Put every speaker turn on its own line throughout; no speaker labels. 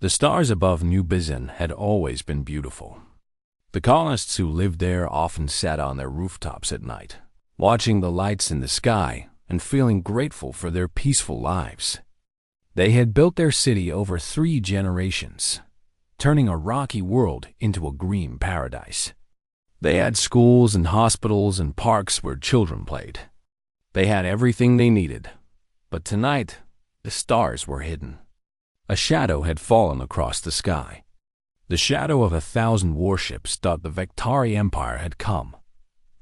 The stars above New Bizin had always been beautiful. The colonists who lived there often sat on their rooftops at night, watching the lights in the sky and feeling grateful for their peaceful lives. They had built their city over 3 generations, turning a rocky world into a green paradise. They had schools and hospitals and parks where children played. They had everything they needed. But tonight, the stars were hidden. A shadow had fallen across the sky. The shadow of 1,000 warships thought the Vektari Empire had come.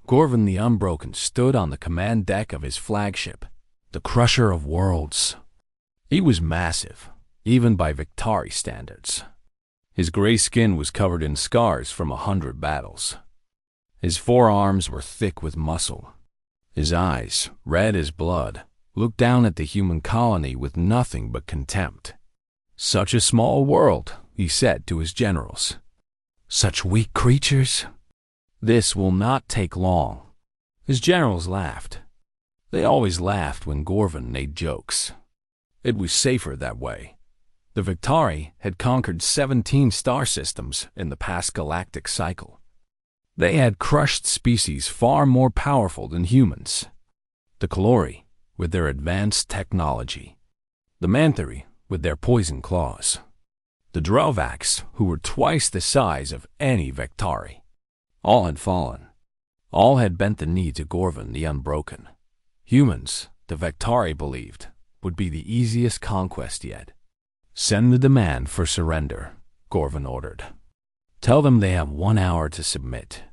Gorvan the Unbroken stood on the command deck of his flagship, the Crusher of Worlds. He was massive, even by Vektari standards. His gray skin was covered in scars from 100 battles. His forearms were thick with muscle. His eyes, red as blood, looked down at the human colony with nothing but contempt. "Such a small world," he said to his generals. "Such weak creatures. This will not take long." His generals laughed. They always laughed when Gorvan made jokes. It was safer that way. The Vektari had conquered 17 star systems in the past galactic cycle. They had crushed species far more powerful than humans. The Kalori, with their advanced technology. The Manthari, with their poison claws. The Drovaks, who were twice the size of any Vektari. All had fallen. All had bent the knee to Gorvan the Unbroken. Humans, the Vektari believed, would be the easiest conquest yet. "Send the demand for surrender," Gorvan ordered. "Tell them they have 1 hour to submit.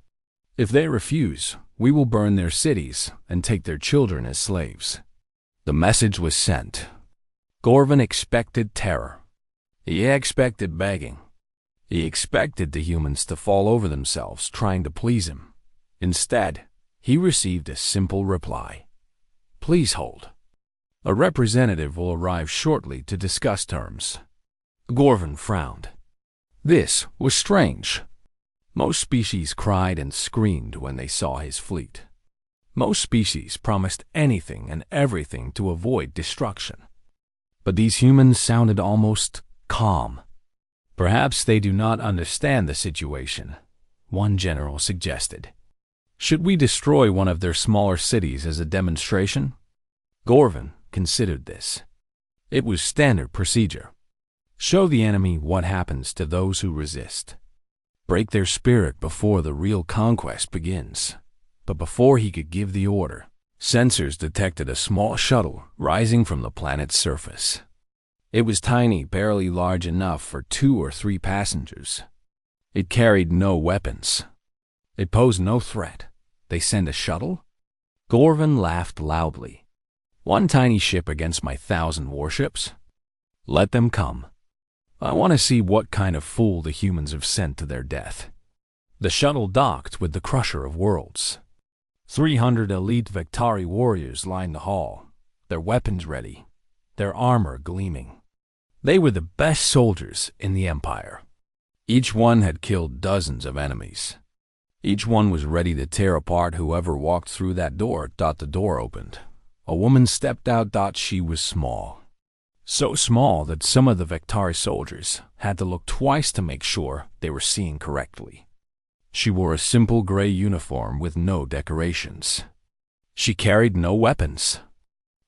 If they refuse, we will burn their cities and take their children as slaves." The message was sent. Gorvan expected terror. He expected begging. He expected the humans to fall over themselves trying to please him. Instead, he received a simple reply. "Please hold. A representative will arrive shortly to discuss terms." Gorvan frowned. This was strange. Most species cried and screamed when they saw his fleet. Most species promised anything and everything to avoid destruction. But these humans sounded almost calm. "Perhaps they do not understand the situation," one general suggested. "Should we destroy one of their smaller cities as a demonstration?" Gorvan considered this. It was standard procedure. Show the enemy what happens to those who resist. Break their spirit before the real conquest begins. But before he could give the order, sensors detected a small shuttle rising from the planet's surface. It was tiny, barely large enough for 2 or 3 passengers. It carried no weapons. It posed no threat. They send a shuttle? Gorvan laughed loudly. "One tiny ship against my 1,000 warships? Let them come. I want to see what kind of fool the humans have sent to their death." The shuttle docked with the Crusher of Worlds. 300 elite Vektari warriors lined the hall, their weapons ready, their armor gleaming. They were the best soldiers in the Empire. Each one had killed dozens of enemies. Each one was ready to tear apart whoever walked through that door. The door opened. A woman stepped out. She was small. So small that some of the Vektari soldiers had to look twice to make sure they were seeing correctly. She wore a simple gray uniform with no decorations. She carried no weapons.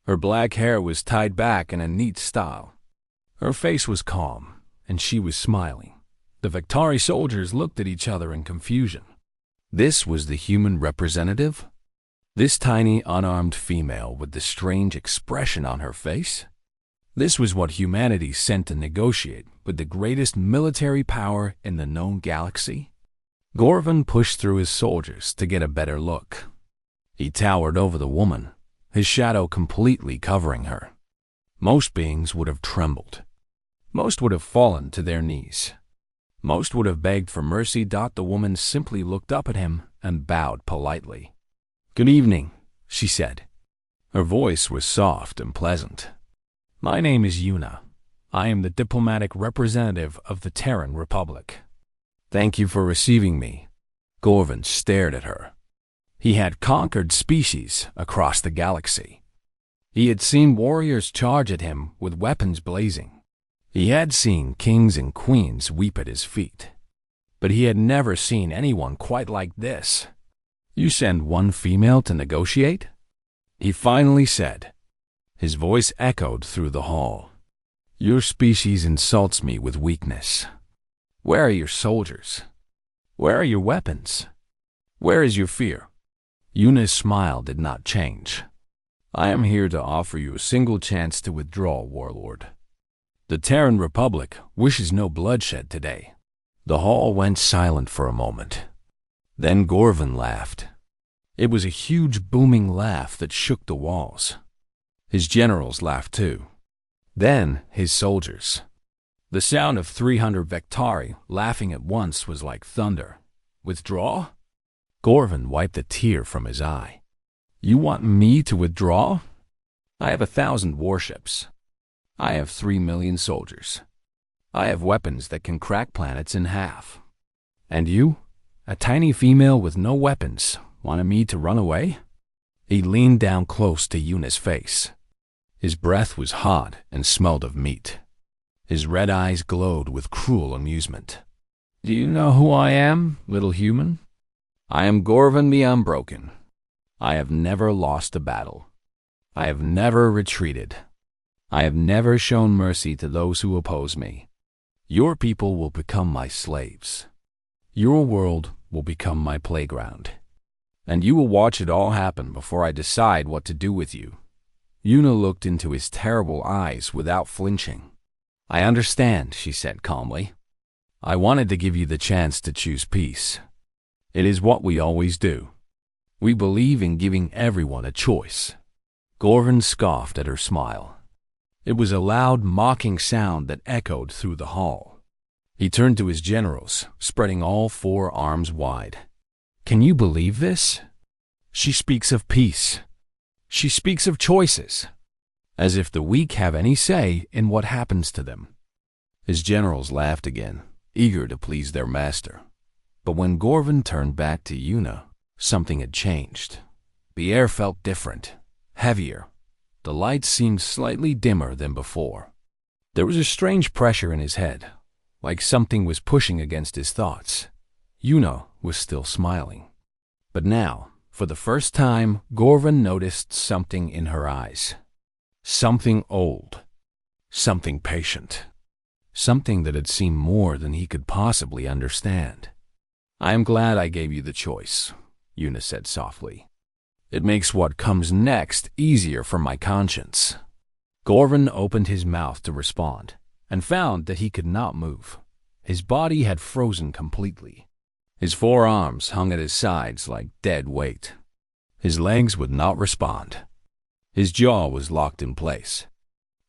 Her black hair was tied back in a neat style. Her face was calm, and she was smiling. The Vektari soldiers looked at each other in confusion. This was the human representative? This tiny, unarmed female with the strange expression on her face? This was what humanity sent to negotiate with the greatest military power in the known galaxy? Gorvan pushed through his soldiers to get a better look. He towered over the woman, his shadow completely covering her. Most beings would have trembled. Most would have fallen to their knees. Most would have begged for mercy. The woman simply looked up at him and bowed politely. "Good evening," she said. Her voice was soft and pleasant. "My name is Yuna. I am the diplomatic representative of the Terran Republic." "Thank you for receiving me." Gorvan stared at her. He had conquered species across the galaxy. He had seen warriors charge at him with weapons blazing. He had seen kings and queens weep at his feet, but he had never seen anyone quite like this. "You send one female to negotiate?" he finally said. His voice echoed through the hall. "Your species insults me with weakness. Where are your soldiers? Where are your weapons? Where is your fear?" Yuna's smile did not change. "I am here to offer you a single chance to withdraw, Warlord. The Terran Republic wishes no bloodshed today." The hall went silent for a moment. Then Gorvin laughed. It was a huge booming laugh that shook the walls. His generals laughed too. Then his soldiers. The sound of 300 Vectari laughing at once was like thunder. "Withdraw?" Gorvin wiped a tear from his eye. "You want me to withdraw? I have 1,000 warships. I have 3 million soldiers. I have weapons that can crack planets in half. And you, a tiny female with no weapons, wanted me to run away?" He leaned down close to Yuna's face. His breath was hot and smelled of meat. His red eyes glowed with cruel amusement. "Do you know who I am, little human? I am Gorvin the Unbroken. I have never lost a battle. I have never retreated. I have never shown mercy to those who oppose me. Your people will become my slaves. Your world will become my playground. And you will watch it all happen before I decide what to do with you." Yuna looked into his terrible eyes without flinching. "I understand," she said calmly. "I wanted to give you the chance to choose peace. It is what we always do. We believe in giving everyone a choice." Gorvin scoffed at her smile. It was a loud, mocking sound that echoed through the hall. He turned to his generals, spreading all 4 arms wide. "Can you believe this? She speaks of peace. She speaks of choices. As if the weak have any say in what happens to them." His generals laughed again, eager to please their master. But when Gorvin turned back to Yuna, something had changed. The air felt different, heavier. The lights seemed slightly dimmer than before. There was a strange pressure in his head, like something was pushing against his thoughts. Yuna was still smiling. But now, for the first time, Gorvin noticed something in her eyes. Something old. Something patient. Something that had seen more than he could possibly understand. "I am glad I gave you the choice," Yuna said softly. "It makes what comes next easier for my conscience." Gorvin opened his mouth to respond, and found that he could not move. His body had frozen completely. His 4 arms hung at his sides like dead weight. His legs would not respond. His jaw was locked in place.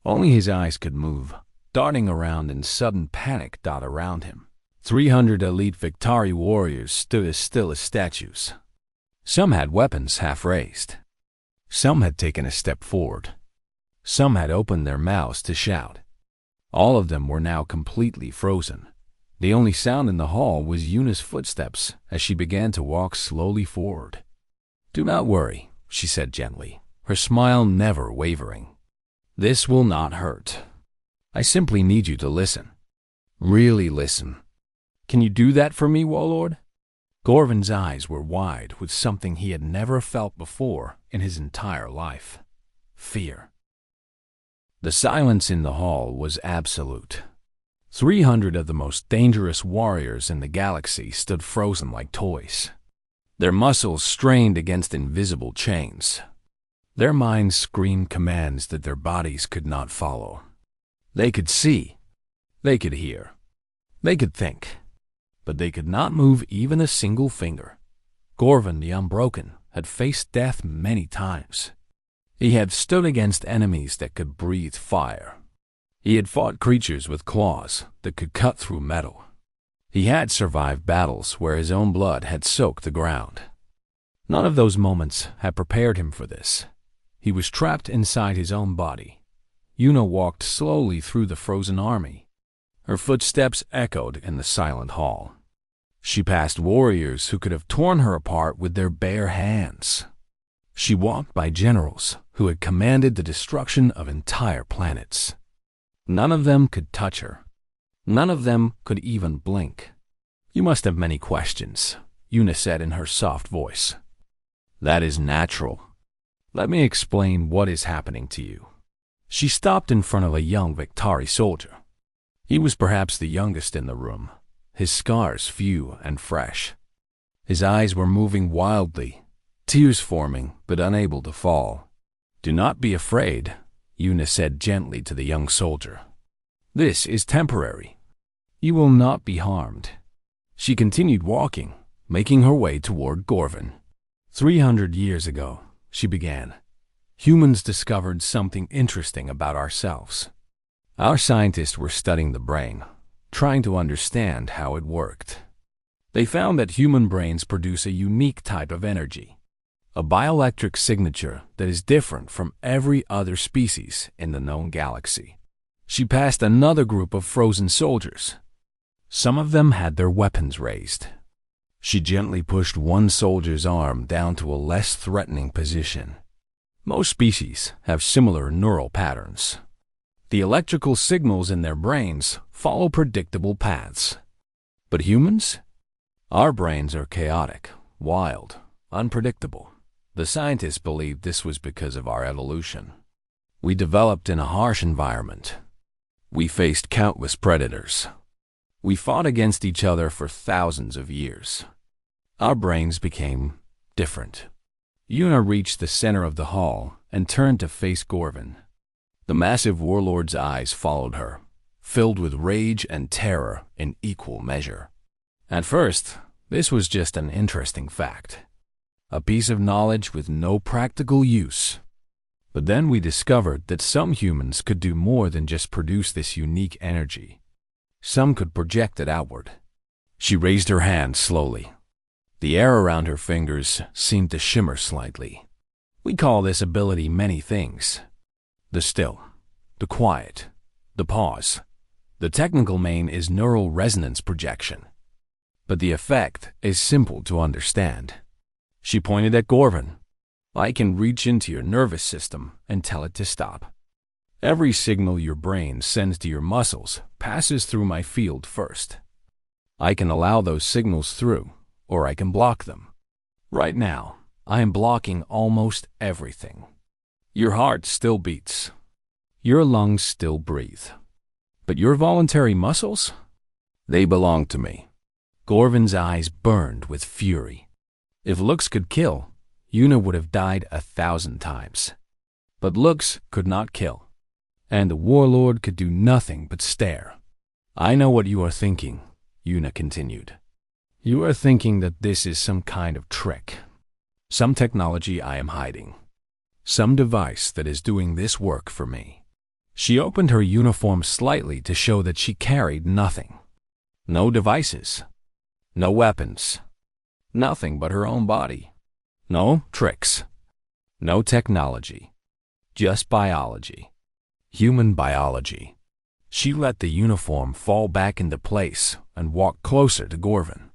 Only his eyes could move, darting around in sudden panic dot around him. 300 elite Victari warriors stood as still as statues. Some had weapons half raised. Some had taken a step forward. Some had opened their mouths to shout. All of them were now completely frozen. The only sound in the hall was Yuna's footsteps as she began to walk slowly forward. "Do not worry," she said gently, her smile never wavering. "This will not hurt. I simply need you to listen. Really listen. Can you do that for me, Warlord?" Gorvin's eyes were wide with something he had never felt before in his entire life. Fear. The silence in the hall was absolute. 300 of the most dangerous warriors in the galaxy stood frozen like toys. Their muscles strained against invisible chains. Their minds screamed commands that their bodies could not follow. They could see. They could hear. They could think. But they could not move even a single finger. Gorvin the Unbroken had faced death many times. He had stood against enemies that could breathe fire. He had fought creatures with claws that could cut through metal. He had survived battles where his own blood had soaked the ground. None of those moments had prepared him for this. He was trapped inside his own body. Yuna walked slowly through the frozen army. Her footsteps echoed in the silent hall. She passed warriors who could have torn her apart with their bare hands. She walked by generals who had commanded the destruction of entire planets. None of them could touch her. None of them could even blink. "You must have many questions," Una said in her soft voice. "That is natural. Let me explain what is happening to you." She stopped in front of a young Victari soldier. He was perhaps the youngest in the room, his scars few and fresh. His eyes were moving wildly, tears forming but unable to fall. "Do not be afraid," Una said gently to the young soldier. "This is temporary. You will not be harmed." She continued walking, making her way toward Gorvin. 300 years ago, she began, humans discovered something interesting about ourselves. Our scientists were studying the brain, trying to understand how it worked. They found that human brains produce a unique type of energy, a bioelectric signature that is different from every other species in the known galaxy. She passed another group of frozen soldiers. Some of them had their weapons raised. She gently pushed one soldier's arm down to a less threatening position. Most species have similar neural patterns. The electrical signals in their brains follow predictable paths. But humans? Our brains are chaotic, wild, unpredictable. The scientists believed this was because of our evolution. We developed in a harsh environment. We faced countless predators. We fought against each other for thousands of years. Our brains became different. Una reached the center of the hall and turned to face Gorvin. The massive warlord's eyes followed her, filled with rage and terror in equal measure. At first, this was just an interesting fact, a piece of knowledge with no practical use. But then we discovered that some humans could do more than just produce this unique energy. Some could project it outward. She raised her hand slowly. The air around her fingers seemed to shimmer slightly. We call this ability many things. The still, the quiet, the pause. The technical name is neural resonance projection. But the effect is simple to understand. She pointed at Gorvin. "I can reach into your nervous system and tell it to stop. Every signal your brain sends to your muscles passes through my field first. I can allow those signals through, or I can block them. Right now, I am blocking almost everything. Your heart still beats. Your lungs still breathe. But your voluntary muscles? They belong to me." Gorvin's eyes burned with fury. If looks could kill, Una would have died 1,000 times. But looks could not kill. And the warlord could do nothing but stare. "I know what you are thinking," Una continued. "You are thinking that this is some kind of trick. Some technology I am hiding. Some device that is doing this work for me." She opened her uniform slightly to show that she carried nothing. No devices. No weapons. Nothing but her own body. No tricks. No technology. Just biology. Human biology. She let the uniform fall back into place and walked closer to Gorvin.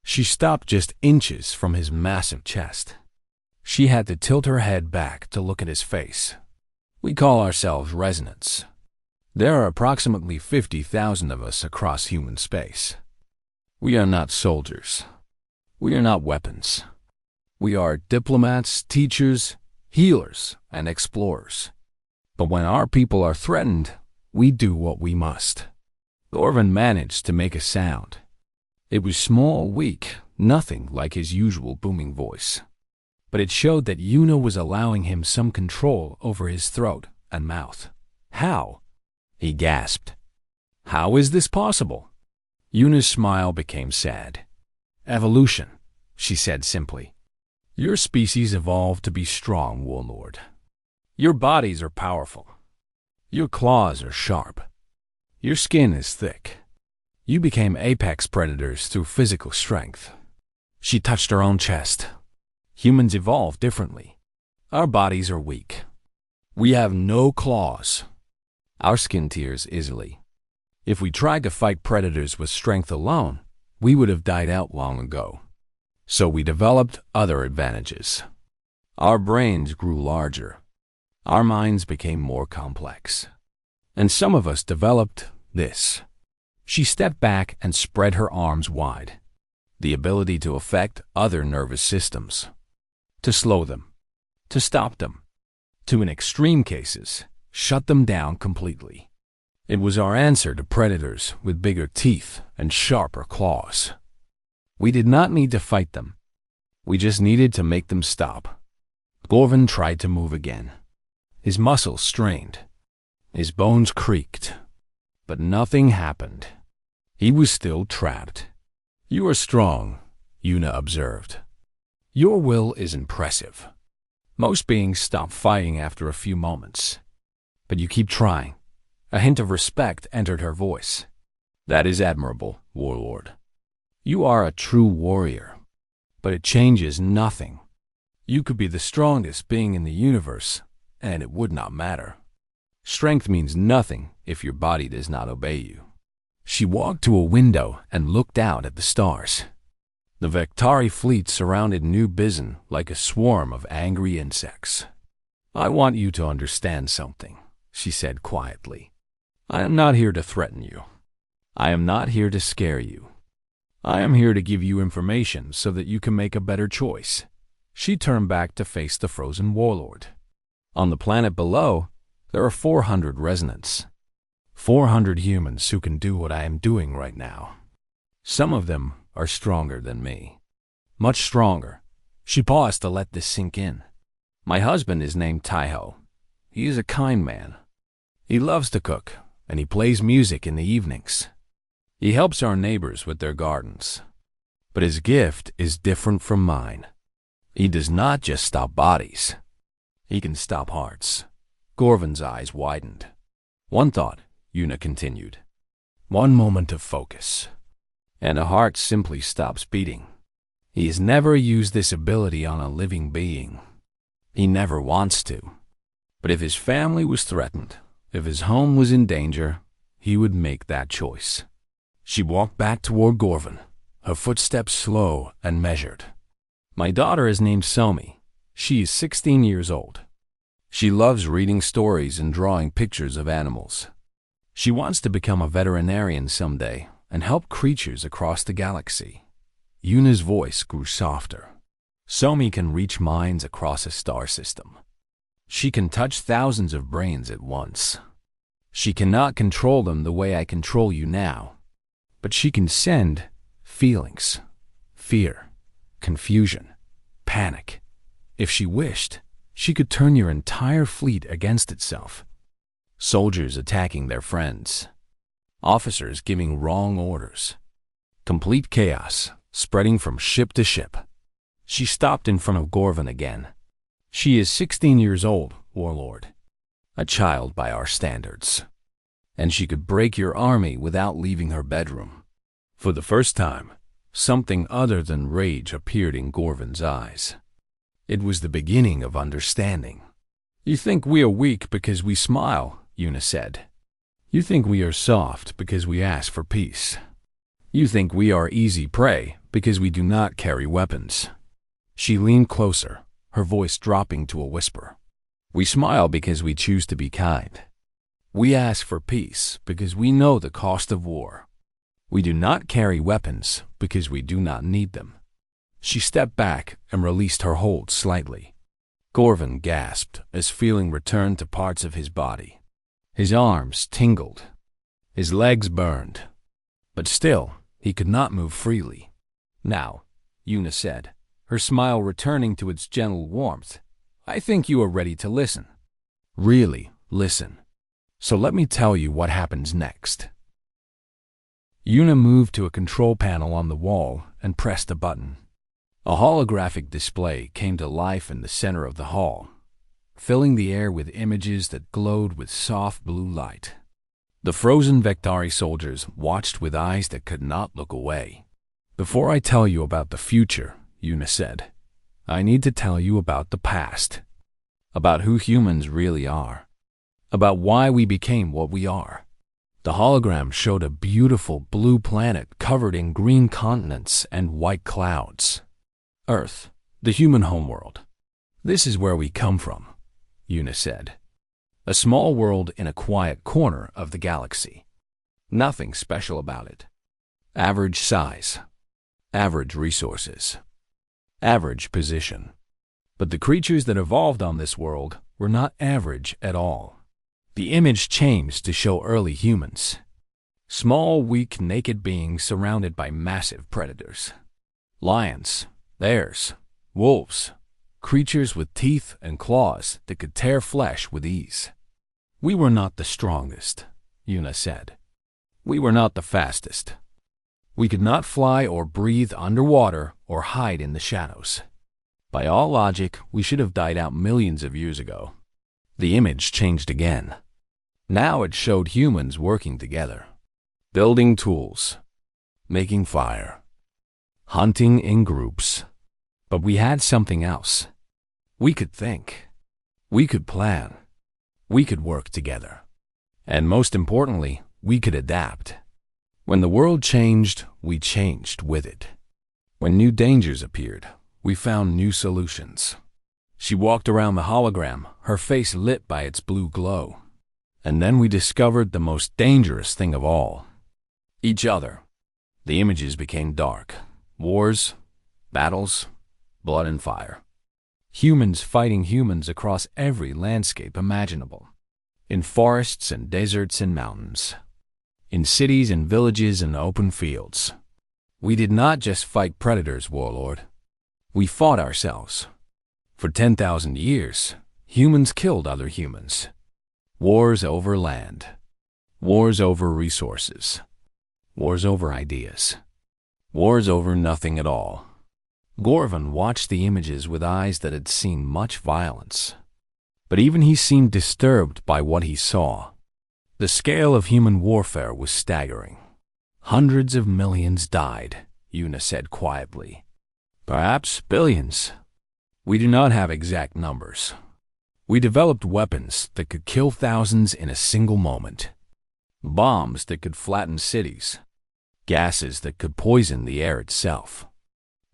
She stopped just inches from his massive chest. She had to tilt her head back to look at his face. "We call ourselves resonance. There are approximately 50,000 of us across human space. We are not soldiers. We are not weapons. We are diplomats, teachers, healers, and explorers. But when our people are threatened, we do what we must." Gorvin managed to make a sound. It was small, weak, nothing like his usual booming voice. But it showed that Una was allowing him some control over his throat and mouth. "How?" he gasped. "How is this possible?" Una's smile became sad. "Evolution," she said simply. "Your species evolved to be strong, Warlord. Your bodies are powerful. Your claws are sharp. Your skin is thick. You became apex predators through physical strength." She touched her own chest. "Humans evolved differently. Our bodies are weak. We have no claws. Our skin tears easily. If we tried to fight predators with strength alone, we would have died out long ago. So we developed other advantages. Our brains grew larger. Our minds became more complex. And some of us developed this. She stepped back and spread her arms wide. The ability to affect other nervous systems. To slow them. To stop them. To, in extreme cases, shut them down completely. It was our answer to predators with bigger teeth and sharper claws. We did not need to fight them. We just needed to make them stop. Gorvin tried to move again. His muscles strained. His bones creaked. But nothing happened. He was still trapped. "You are strong," Una observed. "Your will is impressive. Most beings stop fighting after a few moments. But you keep trying." A hint of respect entered her voice. "That is admirable, Warlord. You are a true warrior. But it changes nothing. You could be the strongest being in the universe, and it would not matter. Strength means nothing if your body does not obey you." She walked to a window and looked out at the stars. The Vectari fleet surrounded New Bizon like a swarm of angry insects. "I want you to understand something," she said quietly. "I am not here to threaten you. I am not here to scare you. I am here to give you information so that you can make a better choice." She turned back to face the frozen warlord. "On the planet below, there are 400 resonants. 400 humans who can do what I am doing right now. Some of them are stronger than me. Much stronger." She paused to let this sink in. "My husband is named Taiho. He is a kind man. He loves to cook, and he plays music in the evenings. He helps our neighbors with their gardens. But his gift is different from mine. He does not just stop bodies. He can stop hearts." Gorvin's eyes widened. "One thought," Una continued. "One moment of focus. And a heart simply stops beating. He has never used this ability on a living being. He never wants to. But if his family was threatened, if his home was in danger, he would make that choice." She walked back toward Gorvin, her footsteps slow and measured. "My daughter is named Somi. She is 16 years old. She loves reading stories and drawing pictures of animals. She wants to become a veterinarian someday and help creatures across the galaxy." Una's voice grew softer. "Somi can reach minds across a star system. She can touch thousands of brains at once. She cannot control them the way I control you now, but she can send feelings, fear, confusion, panic. If she wished, she could turn your entire fleet against itself. Soldiers attacking their friends. Officers giving wrong orders. Complete chaos spreading from ship to ship." She stopped in front of Gorvin again. "She is 16 years old, Warlord. A child by our standards. And she could break your army without leaving her bedroom." For the first time, something other than rage appeared in Gorvin's eyes. It was the beginning of understanding. "You think we are weak because we smile," Una said. "You think we are soft because we ask for peace. You think we are easy prey because we do not carry weapons." She leaned closer, her voice dropping to a whisper. "We smile because we choose to be kind. We ask for peace because we know the cost of war. We do not carry weapons because we do not need them." She stepped back and released her hold slightly. Gorvin gasped as feeling returned to parts of his body. His arms tingled. His legs burned. But still, he could not move freely. "Now," Una said, her smile returning to its gentle warmth, "I think you are ready to listen. Really listen. So let me tell you what happens next." Una moved to a control panel on the wall and pressed a button. A holographic display came to life in the center of the hall, filling the air with images that glowed with soft blue light. The frozen Vectari soldiers watched with eyes that could not look away. "Before I tell you about the future," Una said, "I need to tell you about the past. About who humans really are. About why we became what we are." The hologram showed a beautiful blue planet covered in green continents and white clouds. "Earth, the human homeworld. This is where we come from," Una said. A small world in a quiet corner of the galaxy. Nothing special about it. Average size. Average resources. Average position. But the creatures that evolved on this world were not average at all. The image changed to show early humans. Small, weak, naked beings surrounded by massive predators. Lions, bears, wolves, creatures with teeth and claws that could tear flesh with ease. We were not the strongest, Yuna said. We were not the fastest. We could not fly or breathe underwater or hide in the shadows. By all logic, we should have died out millions of years ago. The image changed again. Now it showed humans working together. Building tools. Making fire. Hunting in groups. But we had something else. We could think. We could plan. We could work together. And most importantly, we could adapt. When the world changed, we changed with it. When new dangers appeared, we found new solutions. She walked around the hologram, her face lit by its blue glow. And then we discovered the most dangerous thing of all. Each other. The images became dark. Wars, battles, blood and fire. Humans fighting humans across every landscape imaginable. In forests and deserts and mountains. In cities and villages and open fields. We did not just fight predators, Warlord. We fought ourselves. For 10,000 years, humans killed other humans. Wars over land. Wars over resources. Wars over ideas. Wars over nothing at all. Gorvan watched the images with eyes that had seen much violence. But even he seemed disturbed by what he saw. The scale of human warfare was staggering. Hundreds of millions died, Yuna said quietly. Perhaps billions. We do not have exact numbers. We developed weapons that could kill thousands in a single moment. Bombs that could flatten cities. Gases that could poison the air itself.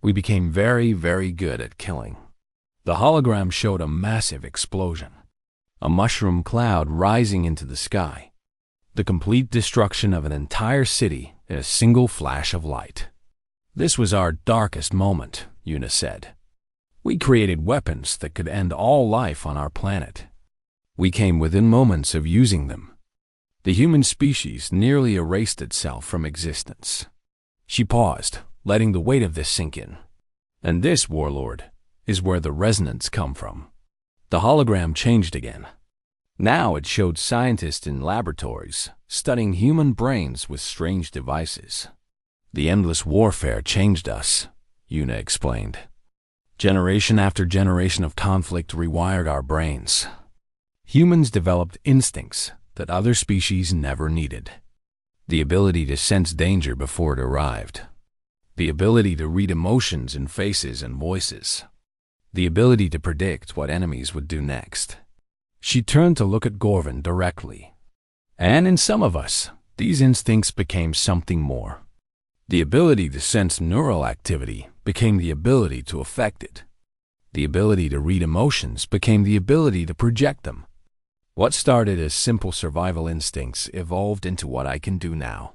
We became very, very good at killing. The hologram showed a massive explosion. A mushroom cloud rising into the sky. The complete destruction of an entire city in a single flash of light. This was our darkest moment, Yuna said. We created weapons that could end all life on our planet. We came within moments of using them. The human species nearly erased itself from existence. She paused, letting the weight of this sink in. And this, Warlord, is where the resonance come from. The hologram changed again. Now it showed scientists in laboratories studying human brains with strange devices. The endless warfare changed us, Yuna explained. Generation after generation of conflict rewired our brains. Humans developed instincts that other species never needed. The ability to sense danger before it arrived. The ability to read emotions in faces and voices. The ability to predict what enemies would do next. She turned to look at Gorvan directly. And in some of us, these instincts became something more. The ability to sense neural activity became the ability to affect it. The ability to read emotions became the ability to project them. What started as simple survival instincts evolved into what I can do now.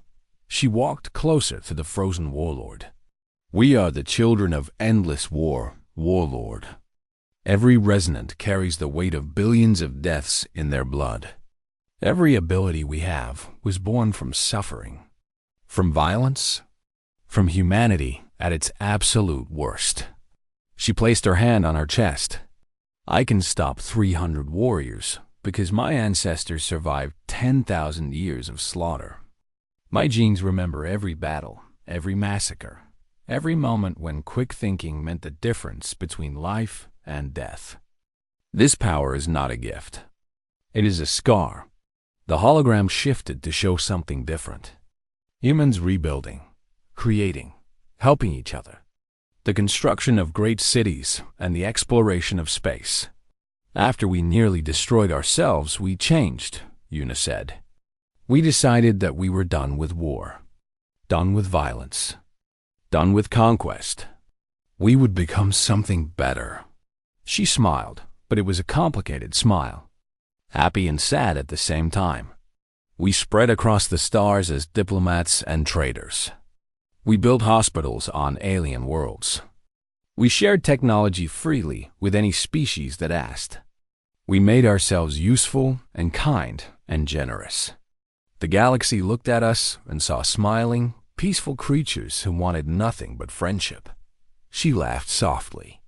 She walked closer to the frozen warlord. We are the children of endless war, Warlord. Every resonant carries the weight of billions of deaths in their blood. Every ability we have was born from suffering, from violence, from humanity at its absolute worst. She placed her hand on her chest. I can stop 300 warriors because my ancestors survived 10,000 years of slaughter. My genes remember every battle, every massacre, every moment when quick thinking meant the difference between life and death. This power is not a gift. It is a scar. The hologram shifted to show something different. Humans rebuilding, creating, helping each other. The construction of great cities and the exploration of space. After we nearly destroyed ourselves, we changed, Yuna said. We decided that we were done with war, done with violence, done with conquest. We would become something better. She smiled, but it was a complicated smile. happy and sad at the same time. We spread across the stars as diplomats and traders. We built hospitals on alien worlds. We shared technology freely with any species that asked. We made ourselves useful and kind and generous. The galaxy looked at us and saw smiling, peaceful creatures who wanted nothing but friendship. She laughed softly.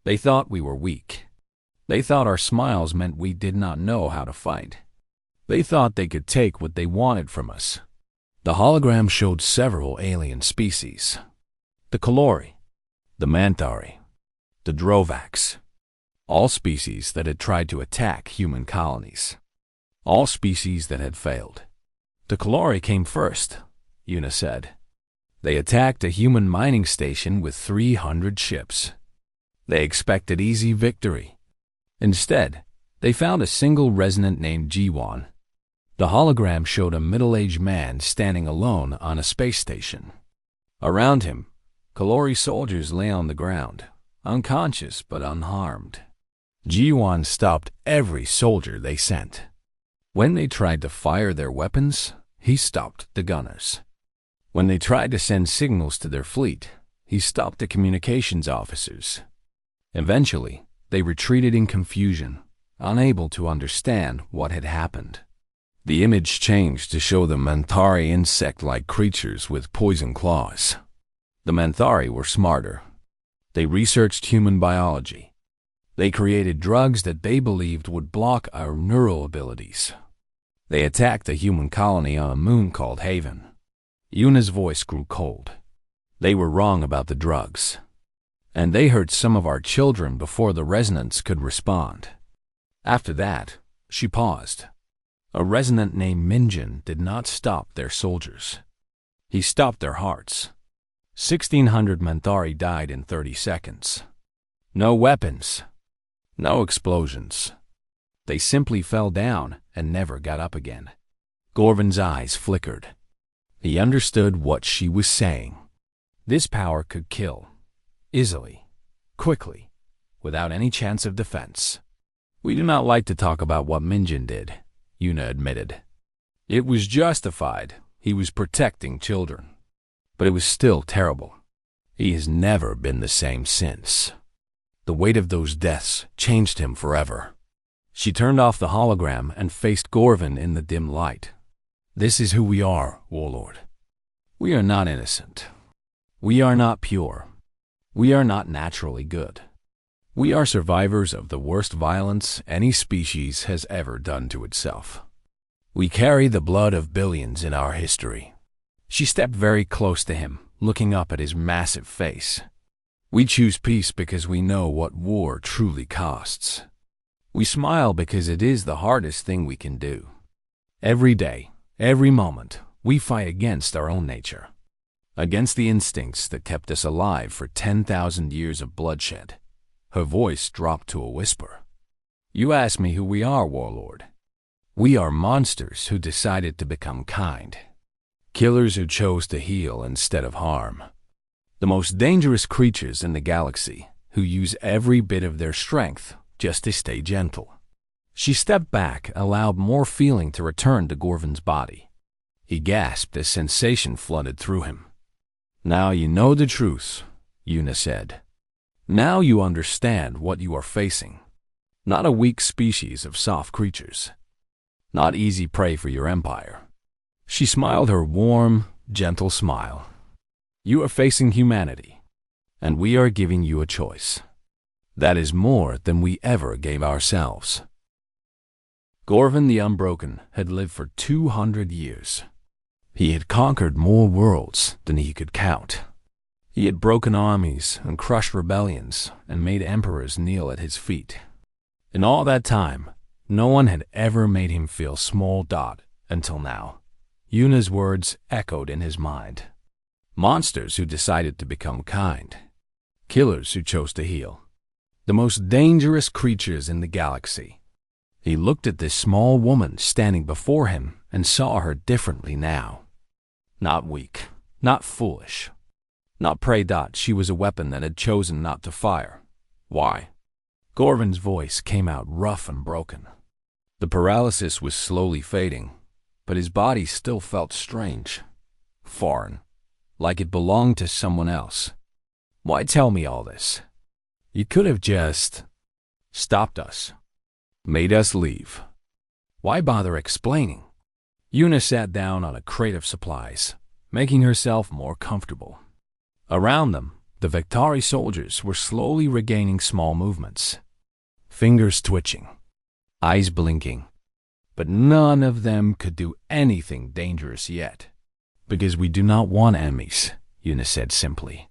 They thought we were weak. They thought our smiles meant we did not know how to fight. They thought they could take what they wanted from us. The hologram showed several alien species. The Kalori, the Manthari, the Drovax. All species that had tried to attack human colonies. All species that had failed. The Kalori came first, Una said. They attacked a human mining station with 300 ships. They expected easy victory. Instead, they found a single resonant named G1. The hologram showed a middle-aged man standing alone on a space station. Around him, Kalori soldiers lay on the ground, unconscious but unharmed. G1 stopped every soldier they sent. When they tried to fire their weapons, he stopped the gunners. When they tried to send signals to their fleet, he stopped the communications officers. Eventually, they retreated in confusion, unable to understand what had happened. The image changed to show the Manthari insect-like creatures with poison claws. The Manthari were smarter. They researched human biology. They created drugs that they believed would block our neural abilities. They attacked a human colony on a moon called Haven. Una's voice grew cold. They were wrong about the drugs. And they hurt some of our children before the resonance could respond. After that, she paused. A resonant named Minjin did not stop their soldiers. He stopped their hearts. 1,600 Manthari died in 30 seconds. No weapons. No explosions. They simply fell down and never got up again. Gorvin's eyes flickered. He understood what she was saying. This power could kill. Easily. Quickly. Without any chance of defense. We do not like to talk about what Minjin did, Una admitted. It was justified. He was protecting children. But it was still terrible. He has never been the same since. The weight of those deaths changed him forever. She turned off the hologram and faced Gorvin in the dim light. This is who we are, Warlord. We are not innocent. We are not pure. We are not naturally good. We are survivors of the worst violence any species has ever done to itself. We carry the blood of billions in our history. She stepped very close to him, looking up at his massive face. We choose peace because we know what war truly costs. We smile because it is the hardest thing we can do. Every day, every moment, we fight against our own nature. Against the instincts that kept us alive for 10,000 years of bloodshed. Her voice dropped to a whisper. You ask me who we are, Warlord. We are monsters who decided to become kind. Killers who chose to heal instead of harm. The most dangerous creatures in the galaxy who use every bit of their strength just to stay gentle. She stepped back, allowed more feeling to return to Gorvin's body. He gasped as sensation flooded through him. Now you know the truth, Una said. Now you understand what you are facing. Not a weak species of soft creatures. Not easy prey for your empire. She smiled her warm, gentle smile. You are facing humanity, and we are giving you a choice. That is more than we ever gave ourselves. Gorvin the Unbroken had lived for 200 years. He had conquered more worlds than he could count. He had broken armies and crushed rebellions and made emperors kneel at his feet. In all that time, no one had ever made him feel small dot until now. Una's words echoed in his mind. Monsters who decided to become kind. Killers who chose to heal. The most dangerous creatures in the galaxy. He looked at this small woman standing before him and saw her differently now. Not weak, not foolish. Not prey. She was a weapon that had chosen not to fire. Why? Gorvin's voice came out rough and broken. The paralysis was slowly fading, but his body still felt strange, foreign, like it belonged to someone else. Why tell me all this? You could have just stopped us, made us leave. Why bother explaining? Una sat down on a crate of supplies, making herself more comfortable. Around them, the Vektari soldiers were slowly regaining small movements, fingers twitching, eyes blinking. But none of them could do anything dangerous yet. Because we do not want enemies, Una said simply.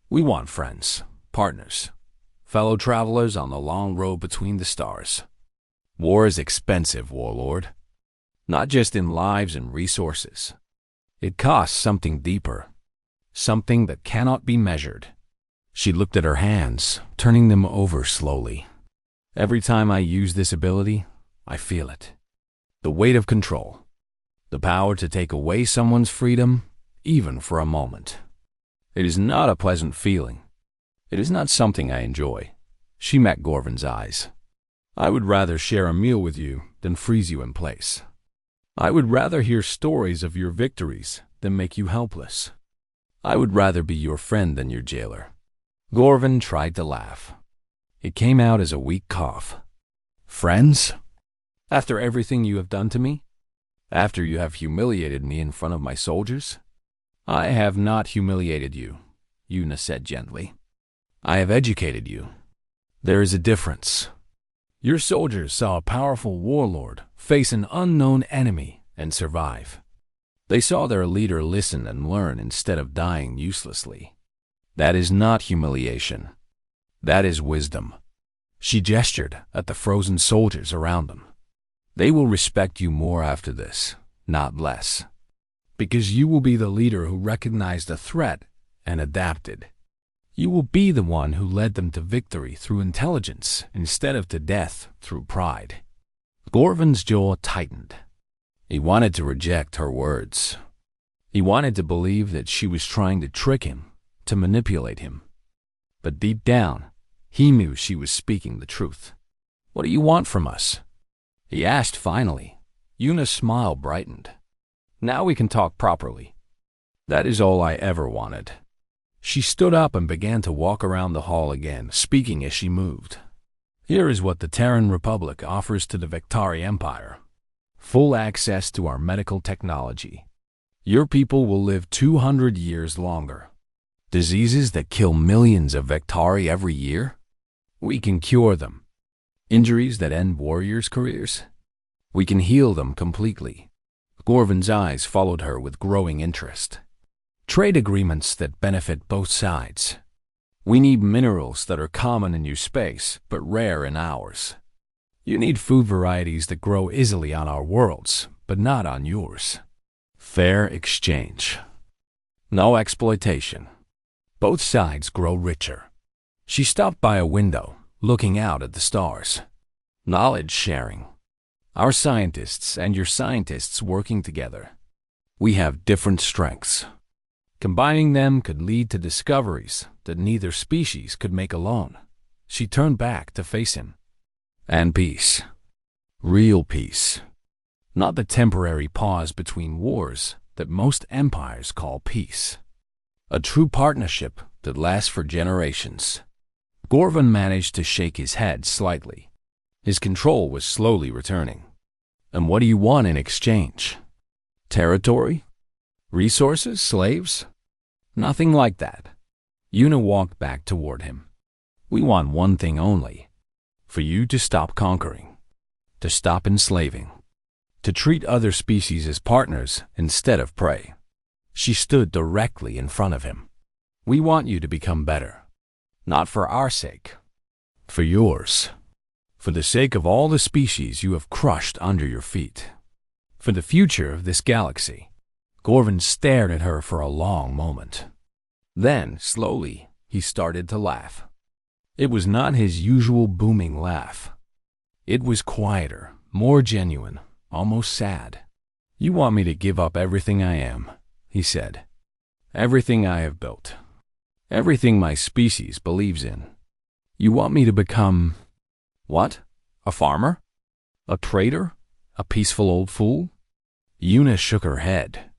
We want friends, partners, fellow travelers on the long road between the stars. War is expensive, Warlord. Not just in lives and resources. It costs something deeper, something that cannot be measured. She looked at her hands, turning them over slowly. Every time I use this ability, I feel it. The weight of control. The power to take away someone's freedom, even for a moment. It is not a pleasant feeling. It is not something I enjoy. She met Gorvin's eyes. I would rather share a meal with you than freeze you in place. I would rather hear stories of your victories than make you helpless. I would rather be your friend than your jailer. Gorvin tried to laugh. It came out as a weak cough. Friends? After everything you have done to me? After you have humiliated me in front of my soldiers? I have not humiliated you, Una said gently. I have educated you. There is a difference. Your soldiers saw a powerful warlord face an unknown enemy and survive. They saw their leader listen and learn instead of dying uselessly. That is not humiliation. That is wisdom. She gestured at the frozen soldiers around them. They will respect you more after this, not less. Because you will be the leader who recognized the threat and adapted. You will be the one who led them to victory through intelligence instead of to death through pride. Gorvin's jaw tightened. He wanted to reject her words. He wanted to believe that she was trying to trick him, to manipulate him. But deep down, he knew she was speaking the truth. What do you want from us? He asked finally. Una's smile brightened. Now we can talk properly. That is all I ever wanted. She stood up and began to walk around the hall again, speaking as she moved. Here is what the Terran Republic offers to the Vektari Empire. Full access to our medical technology. Your people will live 200 years longer. Diseases that kill millions of Vektari every year? We can cure them. Injuries that end warriors' careers? We can heal them completely. Gorvin's eyes followed her with growing interest. Trade agreements that benefit both sides. We need minerals that are common in your space, but rare in ours. You need food varieties that grow easily on our worlds, but not on yours. Fair exchange. No exploitation. Both sides grow richer. She stopped by a window, looking out at the stars. Knowledge sharing. Our scientists and your scientists working together. We have different strengths. Combining them could lead to discoveries that neither species could make alone. She turned back to face him. And peace. Real peace. Not the temporary pause between wars that most empires call peace. A true partnership that lasts for generations. Gorvin managed to shake his head slightly. His control was slowly returning. And what do you want in exchange? Territory? Resources? Slaves? Nothing like that. Una walked back toward him. We want one thing only. For you to stop conquering. To stop enslaving. To treat other species as partners instead of prey. She stood directly in front of him. We want you to become better. Not for our sake. For yours. For the sake of all the species you have crushed under your feet. For the future of this galaxy. Gorvin stared at her for a long moment. Then, slowly, he started to laugh. It was not his usual booming laugh. It was quieter, more genuine, almost sad. You want me to give up everything I am, he said. Everything I have built. Everything my species believes in. You want me to become... What? A farmer? A traitor? A peaceful old fool? Yuna shook her head.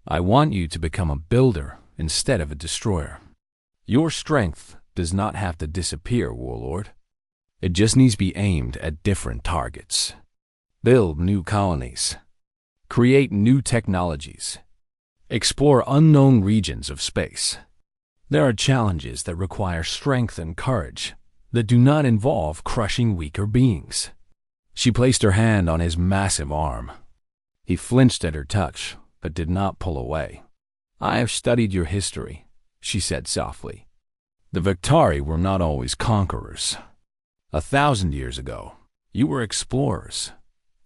I want you to become a builder instead of a destroyer. Your strength does not have to disappear, Warlord. It just needs to be aimed at different targets. Build new colonies. Create new technologies. Explore unknown regions of space. There are challenges that require strength and courage that do not involve crushing weaker beings. She placed her hand on his massive arm. He flinched at her touch, but did not pull away. I have studied your history, she said softly. The Victari were not always conquerors. 1,000 years ago, you were explorers,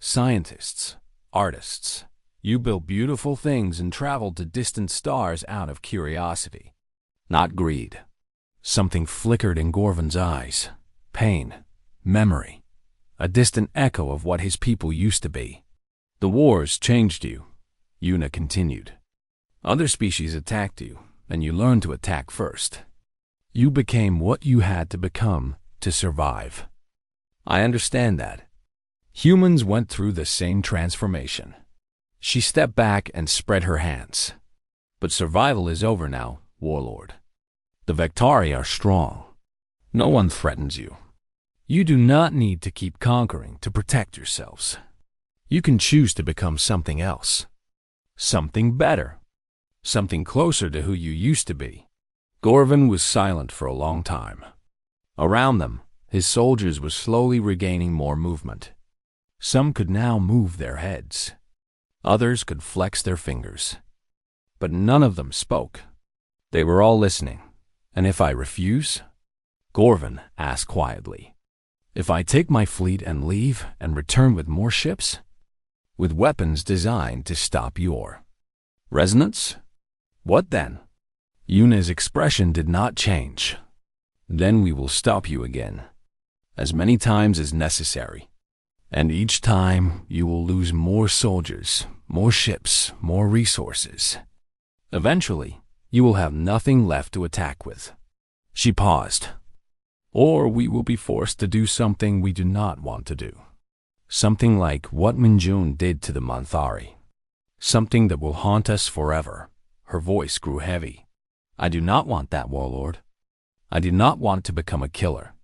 scientists, artists. You built beautiful things and traveled to distant stars out of curiosity, not greed. Something flickered in Gorvin's eyes. Pain, memory, a distant echo of what his people used to be. The wars changed you, Yuna continued. Other species attacked you, and you learned to attack first. You became what you had to become to survive. I understand that. Humans went through the same transformation. She stepped back and spread her hands. But survival is over now, Warlord. The Victari are strong. No one threatens you. You do not need to keep conquering to protect yourselves. You can choose to become something else. Something better. Something closer to who you used to be. Gorvin was silent for a long time. Around them, his soldiers were slowly regaining more movement. Some could now move their heads. Others could flex their fingers. But none of them spoke. They were all listening. And if I refuse? Gorvin asked quietly. If I take my fleet and leave and return with more ships? With weapons designed to stop your resonance? What then? Yuna's expression did not change. Then we will stop you again, as many times as necessary. And each time you will lose more soldiers, more ships, more resources. Eventually, you will have nothing left to attack with. She paused. Or we will be forced to do something we do not want to do. Something like what Minjun did to the Manthari. Something that will haunt us forever. Her voice grew heavy. I do not want that, Warlord. I do not want to become a killer.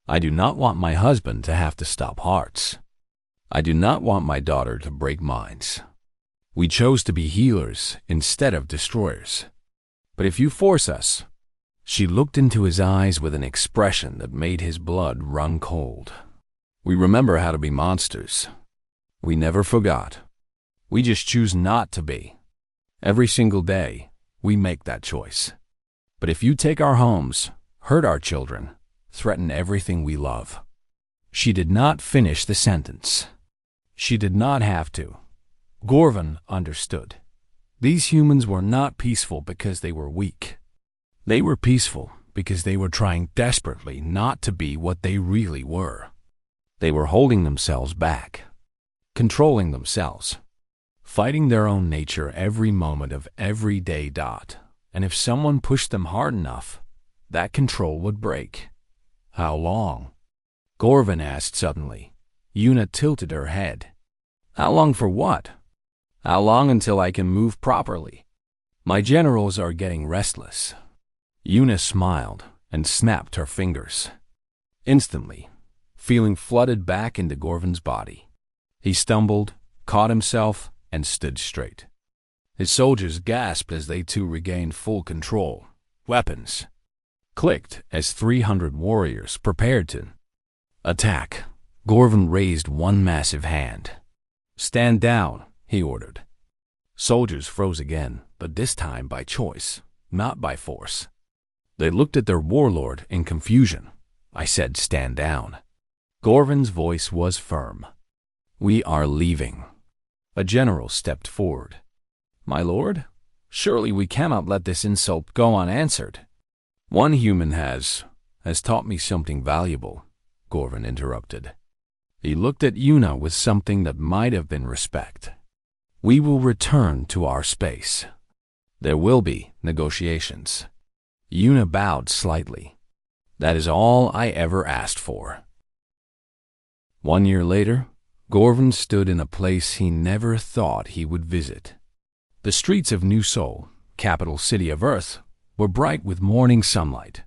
I do not want my husband to have to stop hearts. I do not want my daughter to break minds. We chose to be healers instead of destroyers. But if you force us, she looked into his eyes with an expression that made his blood run cold. We remember how to be monsters. We never forgot. We just choose not to be. Every single day, we make that choice. But if you take our homes, hurt our children, threaten everything we love. She did not finish the sentence. She did not have to. Gorvin understood. These humans were not peaceful because they were weak. They were peaceful because they were trying desperately not to be what they really were. They were holding themselves back, controlling themselves, fighting their own nature every moment of every day. And if someone pushed them hard enough, that control would break. How long? Gorvin asked suddenly. Yuna tilted her head. How long for what? How long until I can move properly? My generals are getting restless. Yuna smiled and snapped her fingers. Instantly, feeling flooded back into Gorvin's body. He stumbled, caught himself, and stood straight. His soldiers gasped as they too regained full control. Weapons clicked as 300 warriors prepared to attack. Gorvin raised one massive hand. Stand down, he ordered. Soldiers froze again, but this time by choice, not by force. They looked at their warlord in confusion. I said stand down. Gorvin's voice was firm. We are leaving. A general stepped forward. My lord, surely we cannot let this insult go unanswered. One human has taught me something valuable, Gorvin interrupted. He looked at Yuna with something that might have been respect. We will return to our space. There will be negotiations. Yuna bowed slightly. That is all I ever asked for. 1 year later, Gorvan stood in a place he never thought he would visit. The streets of New Seoul, capital city of Earth, were bright with morning sunlight.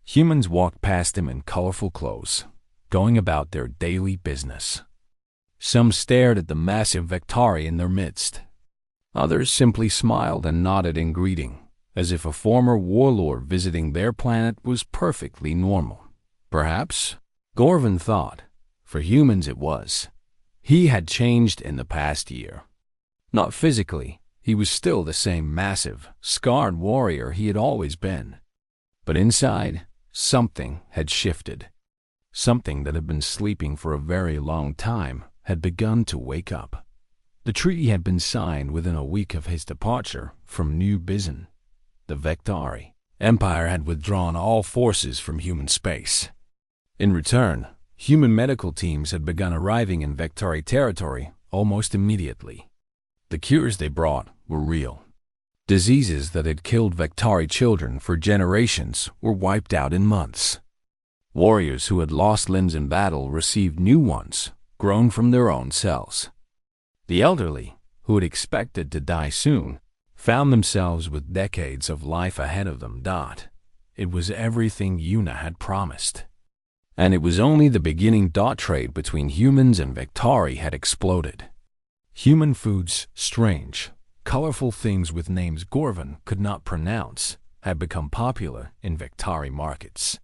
Humans walked past him in colorful clothes, going about their daily business. Some stared at the massive Vectari in their midst. Others simply smiled and nodded in greeting, as if a former warlord visiting their planet was perfectly normal. Perhaps, Gorvan thought, for humans it was. He had changed in the past year. Not physically, he was still the same massive, scarred warrior he had always been. But inside, something had shifted. Something that had been sleeping for a very long time had begun to wake up. The treaty had been signed within a week of his departure from New Bizin. The Vectari Empire had withdrawn all forces from human space. In return, human medical teams had begun arriving in Vectari territory almost immediately. The cures they brought were real. Diseases that had killed Vectari children for generations were wiped out in months. Warriors who had lost limbs in battle received new ones, grown from their own cells. The elderly, who had expected to die soon, found themselves with decades of life ahead of them. It was everything Yuna had promised. And it was only the beginning. Trade between humans and Vectari had exploded. Human foods, strange, colorful things with names Gorvan could not pronounce, had become popular in Vectari markets.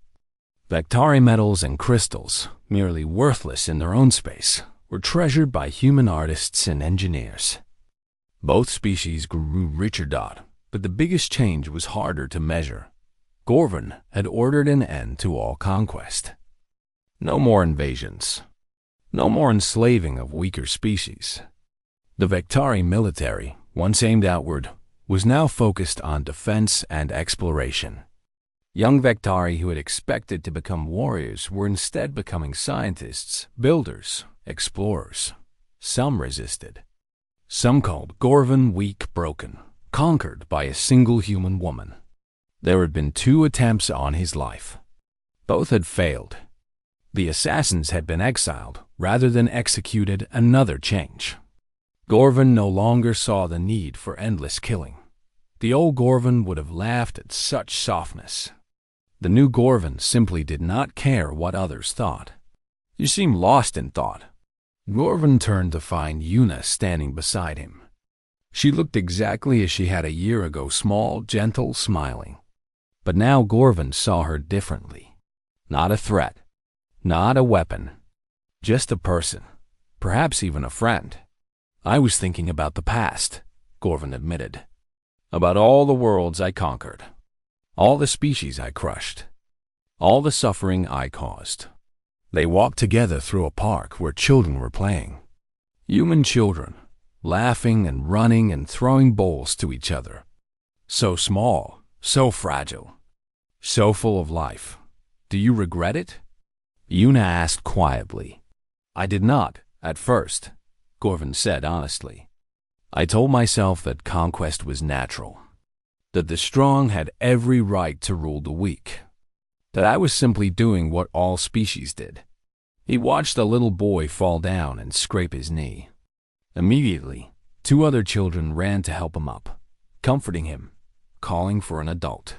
Vectari metals and crystals, merely worthless in their own space, were treasured by human artists and engineers. Both species grew richer. But the biggest change was harder to measure. Gorvan had ordered an end to all conquest. No more invasions. No more enslaving of weaker species. The Vectari military, once aimed outward, was now focused on defense and exploration. Young Vectari who had expected to become warriors were instead becoming scientists, builders, explorers. Some resisted. Some called Gorvan weak, broken, conquered by a single human woman. There had been 2 attempts on his life. Both had failed. The assassins had been exiled rather than executed. Another change. Gorvan no longer saw the need for endless killing. The old Gorvan would have laughed at such softness. The new Gorvan simply did not care what others thought. You seem lost in thought. Gorvan turned to find Yuna standing beside him. She looked exactly as she had a year ago, small, gentle, smiling. But now Gorvan saw her differently. Not a threat. Not a weapon. Just a person. Perhaps even a friend. I was thinking about the past, Gorvan admitted. About all the worlds I conquered. All the species I crushed. All the suffering I caused. They walked together through a park where children were playing. Human children, laughing and running and throwing bowls to each other. So small, so fragile, so full of life. Do you regret it? Yuna asked quietly. I did not, at first, Gorvan said honestly. I told myself that conquest was natural, that the strong had every right to rule the weak, that I was simply doing what all species did. He watched a little boy fall down and scrape his knee. Immediately, 2 other children ran to help him up, comforting him, calling for an adult.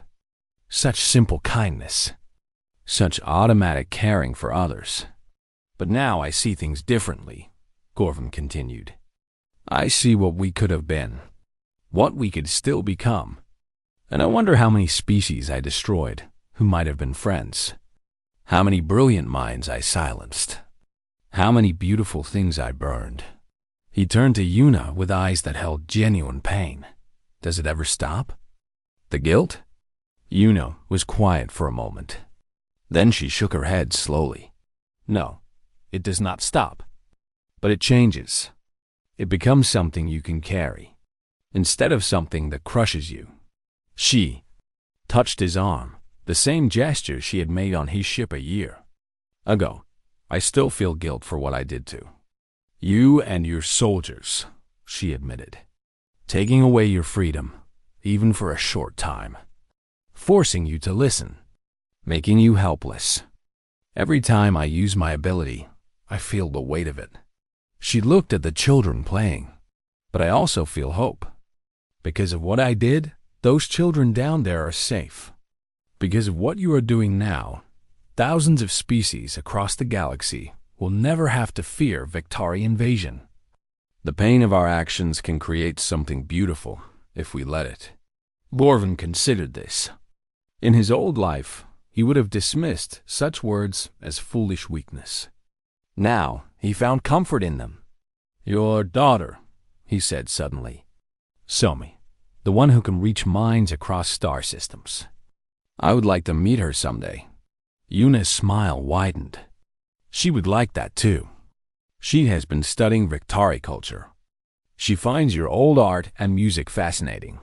Such simple kindness. Such automatic caring for others. But now I see things differently, Gorvan continued. I see what we could have been, what we could still become. And I wonder how many species I destroyed who might have been friends. How many brilliant minds I silenced. How many beautiful things I burned. He turned to Yuna with eyes that held genuine pain. Does it ever stop? The guilt? Yuna was quiet for a moment. Then she shook her head slowly. No, it does not stop. But it changes. It becomes something you can carry, instead of something that crushes you. She touched his arm, the same gesture she had made on his ship a year ago. I still feel guilt for what I did to you and your soldiers, she admitted. Taking away your freedom, even for a short time. Forcing you to listen. Making you helpless. Every time I use my ability, I feel the weight of it. She looked at the children playing. But I also feel hope. Because of what I did, those children down there are safe. Because of what you are doing now, thousands of species across the galaxy will never have to fear Victari invasion. The pain of our actions can create something beautiful if we let it. Gorvin considered this. In his old life, he would have dismissed such words as foolish weakness. Now, he found comfort in them. Your daughter, he said suddenly. Somi, the one who can reach minds across star systems. I would like to meet her someday. Yuna's smile widened. She would like that too. She has been studying Victari culture. She finds your old art and music fascinating.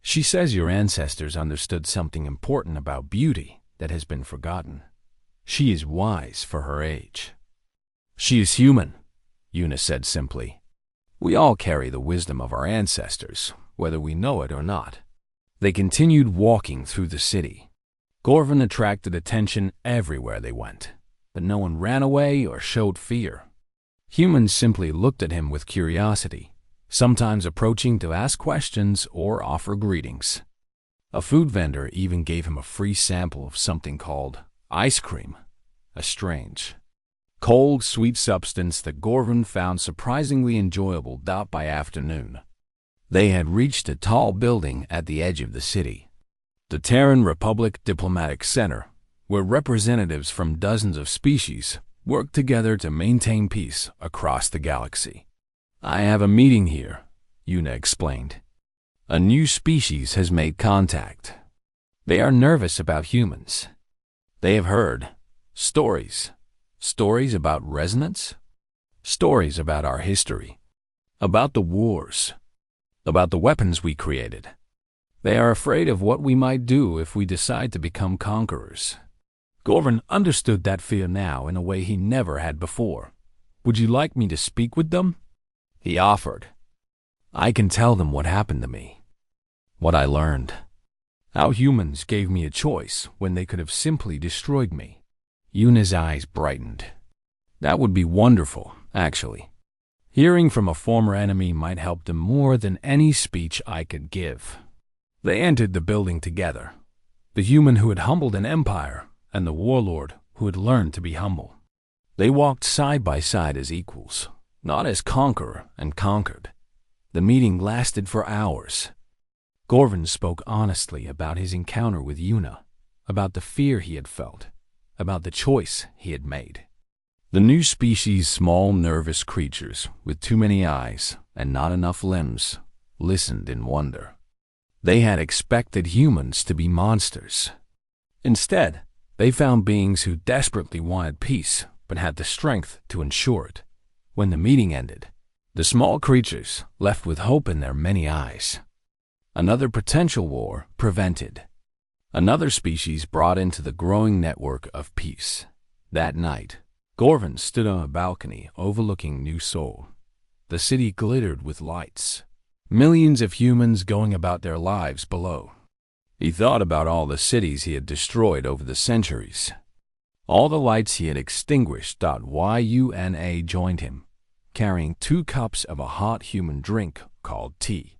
She says your ancestors understood something important about beauty that has been forgotten. She is wise for her age. She is human, Yuna said simply. We all carry the wisdom of our ancestors, whether we know it or not. They continued walking through the city. Gorvin attracted attention everywhere they went, but no one ran away or showed fear. Humans simply looked at him with curiosity, sometimes approaching to ask questions or offer greetings. A food vendor even gave him a free sample of something called ice cream, a strange, cold, sweet substance that Gorvin found surprisingly enjoyable by afternoon. They had reached a tall building at the edge of the city, the Terran Republic Diplomatic Center, where representatives from dozens of species work together to maintain peace across the galaxy. I have a meeting here, Yuna explained. A new species has made contact. They are nervous about humans. They have heard stories. Stories about resonance? Stories about our history. About the wars. About the weapons we created. They are afraid of what we might do if we decide to become conquerors. Gorvin understood that fear now in a way he never had before. Would you like me to speak with them? He offered. I can tell them what happened to me. What I learned. How humans gave me a choice when they could have simply destroyed me. Yuna's eyes brightened. That would be wonderful, actually. Hearing from a former enemy might help them more than any speech I could give. They entered the building together. The human who had humbled an empire and the warlord who had learned to be humble. They walked side by side as equals, not as conqueror and conquered. The meeting lasted for hours. Gorvin spoke honestly about his encounter with Yuna, about the fear he had felt, about the choice he had made. The new species, small, nervous creatures with too many eyes and not enough limbs, listened in wonder. They had expected humans to be monsters. Instead, they found beings who desperately wanted peace but had the strength to ensure it. When the meeting ended, the small creatures left with hope in their many eyes. Another potential war prevented. Another species brought into the growing network of peace. That night, Gorvin stood on a balcony overlooking New Sol. The city glittered with lights. Millions of humans going about their lives below. He thought about all the cities he had destroyed over the centuries. All the lights he had extinguished. Yuna joined him, carrying 2 cups of a hot human drink called tea.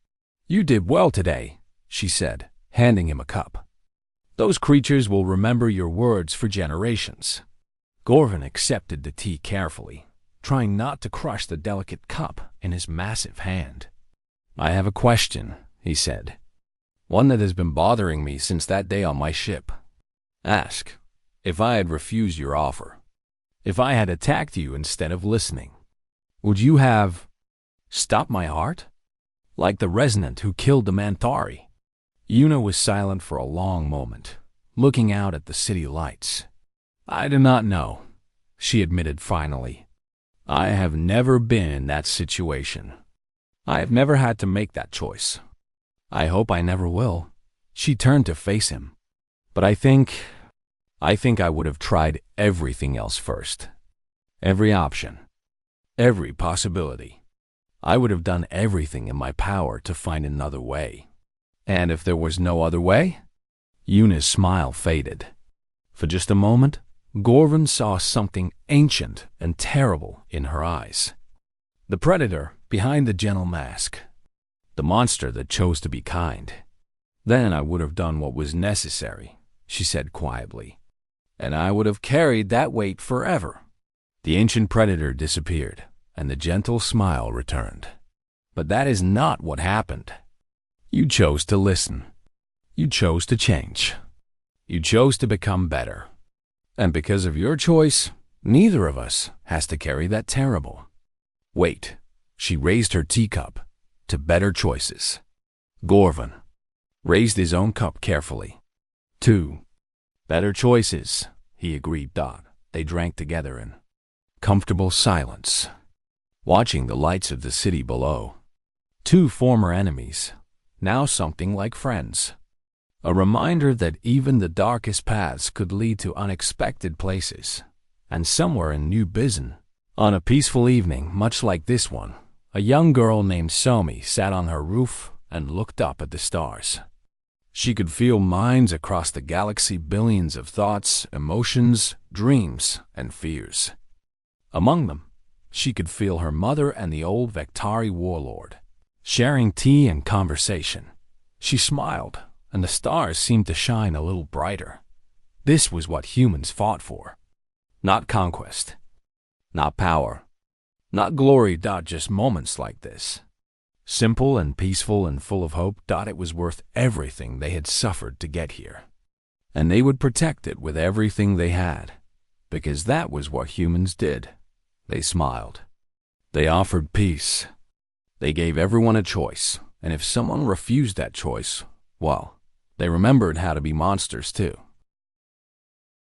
You did well today, she said, handing him a cup. Those creatures will remember your words for generations. Gorvin accepted the tea carefully, trying not to crush the delicate cup in his massive hand. I have a question, he said. One that has been bothering me since that day on my ship. Ask, if I had refused your offer, if I had attacked you instead of listening, would you have stopped my heart? Like the resonant who killed the Manthari? Yuna was silent for a long moment, looking out at the city lights. I do not know, she admitted finally. I have never been in that situation. I have never had to make that choice. I hope I never will. She turned to face him. But I think I would have tried everything else first. Every option. Every possibility. I would have done everything in my power to find another way. And if there was no other way? Yuna's smile faded. For just a moment, Gorvin saw something ancient and terrible in her eyes. The predator behind the gentle mask. The monster that chose to be kind. Then I would have done what was necessary, she said quietly. And I would have carried that weight forever. The ancient predator disappeared, and the gentle smile returned. But that is not what happened. You chose to listen. You chose to change. You chose to become better. And because of your choice, neither of us has to carry that terrible weight. She raised her teacup to better choices. Gorvan raised his own cup carefully. 2 better choices, he agreed. They drank together in comfortable silence, watching the lights of the city below. 2 former enemies, now something like friends. A reminder that even the darkest paths could lead to unexpected places. And somewhere in New Bizen, on a peaceful evening much like this one, a young girl named Somi sat on her roof and looked up at the stars. She could feel minds across the galaxy, billions of thoughts, emotions, dreams, and fears. Among them, she could feel her mother and the old Vektari warlord, sharing tea and conversation. She smiled, and the stars seemed to shine a little brighter. This was what humans fought for. Not conquest, not power, not glory. Just moments like this. Simple and peaceful and full of hope. It was worth everything they had suffered to get here. And they would protect it with everything they had, because that was what humans did. They smiled. They offered peace. They gave everyone a choice, and if someone refused that choice, well, they remembered how to be monsters too.